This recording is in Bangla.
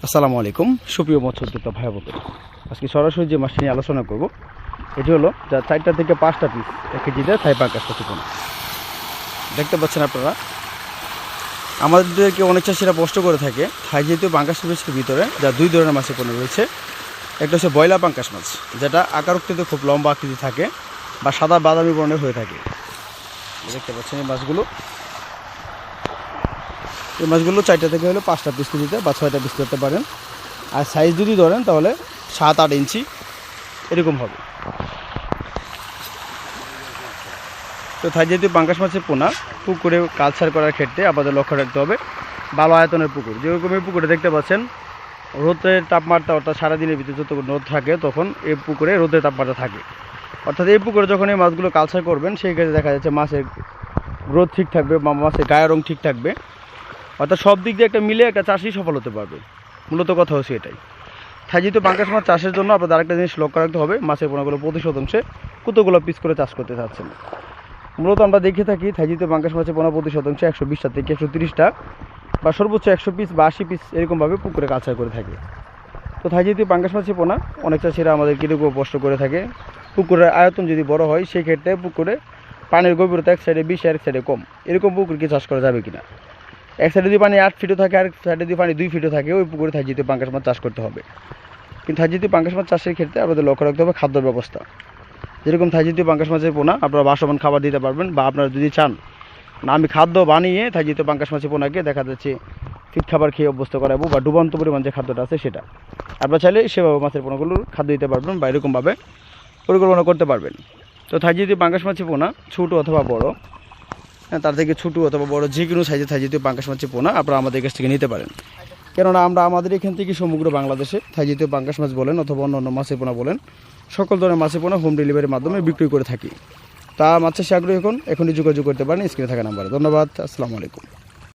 আসসালামু আলাইকুম সুপ্রিয় মৎস্যোদ্যোক্তা ভাই বোনেরা, আজকে সরাসরি যে মাছটি নিয়ে আলোচনা করব এটি হলো যা 4টা থেকে 5টা পিস 1 কেজিতে থাই পাঙ্গাস মাছ পোনা। দেখতে পাচ্ছেন আপনারা, আমাদেরকে অনেক চাষিরা প্রশ্ন করে থাকে থাই জাতীয় পাঙ্গাস মাছের ভিতরে যা দুই ধরনের মাছের পোনা রয়েছে। একটা হচ্ছে বয়লা পাঙ্গাস মাছ, যেটা আকারকৃত খুব লম্বা আকৃতি থাকে বা সাদা বাদামি বর্ণের হয়ে থাকে। দেখতে পাচ্ছেন এই মাছগুলো 4টা থেকে হলো 5টা পিস কেজিতে বা 6টা পিস করতে পারেন। আর সাইজ যদি ধরেন তাহলে 7-8 ইঞ্চি এরকম হবে। তো থাই জাতীয় পাঙ্গাস মাছের পোনা পুকুরে কালচার করার ক্ষেত্রে আমাদের লক্ষ্য রাখতে হবে ভালো আয়তনের পুকুর। যেরকম এই পুকুরে দেখতে পাচ্ছেন রোদের তাপমাত্রা, অর্থাৎ সারাদিনের ভিতরে যত রোদ থাকে তখন এই পুকুরে রোদের তাপমাত্রা থাকে। অর্থাৎ এই পুকুরে যখন এই মাছগুলো কালচার করবেন সেই ক্ষেত্রে দেখা যাচ্ছে মাছের গ্রোথ ঠিক থাকবে বা মাছের গায়ের রং ঠিক থাকবে। অর্থাৎ সব দিক দিয়ে একটা মিলে একটা চাষি সফল হতে পারবে। মূলত কথা হচ্ছে এটাই। থাই জাতীয় পাঙ্গাস মাছ চাষের জন্য আপনাদের আরেকটা জিনিস লক্ষ্য রাখতে হবে, মাছের পোনাগুলো প্রতি শতাংশে কতগুলো পিস করে চাষ করতে চাচ্ছেন। মূলত আমরা দেখে থাকি থাই জাতীয় পাঙ্গাস মাছের পোনা প্রতি শতাংশে 120টা থেকে 130টা বা সর্বোচ্চ 100 পিস বা 80 পিস এরকমভাবে পুকুরে কালচার করে থাকে। তো থাই জাতীয় পাঙ্গাস মাছের পোনা অনেক চাষিরা আমাদের কিরকম প্রশ্ন করে থাকে, পুকুরের আয়তন যদি বড় হয় সেই ক্ষেত্রে পুকুরে পানির গভীরতা এক সাইডে বেশি আর এক সাইডে কম, এরকম পুকুর কি চাষ করা যাবে কিনা। এক সাইডে যদি পানি 8 ফিটও থাকে আর সাইডে যদি পানি 2 ফিটও থাকে, ওই পুকুরে থাই জাতীয় পাঙ্গাস মাছ চাষ করতে হবে। কিন্তু থাই জাতীয় পাঙ্গাস মাছ চাষের ক্ষেত্রে আমাদের লক্ষ্য রাখতে হবে খাদ্য ব্যবস্থা। যেরকম থাই জাতীয় পাঙ্গাস মাছের পোনা আপনারা বাসমান খাবার দিতে পারবেন, বা আপনারা যদি চান না আমি খাদ্য বানিয়ে থাই জাতীয় পাঙ্গাস মাছের পোনাকে দেখা যাচ্ছে ফিট খাবার খেয়ে অভ্যস্ত করাবো বা ডুবান্ত পরিমাণ যে খাদ্যটা আছে সেটা আপনারা চাইলে সেভাবে মাছের পোনাগুলোর খাদ্য দিতে পারবেন বা এরকমভাবে পরিকল্পনা করতে পারবেন। তো থাই জাতীয় পাঙ্গাস মাছের পোনা ছোটো অথবা বড়, তার থেকে ছোটো অথবা বড় যে কোনো সাইজে থাই জাতীয় পাঙ্গাস মাছের পোনা আপনারা আমাদের কাছ থেকে নিতে পারেন। কেননা আমরা আমাদের এখান থেকে সমগ্র বাংলাদেশে থাই জাতীয় পাঙ্গাস মাছ বলেন অথবা অন্য মাছের পোনা বলেন, সকল ধরনের মাছের পোনা হোম ডেলিভারির মাধ্যমে বিক্রি করে থাকি। তা মাছের আগ্রহী এখনই যোগাযোগ করতে পারেন স্ক্রিনে থাকা নাম্বারে। ধন্যবাদ। আসসালামু আলাইকুম।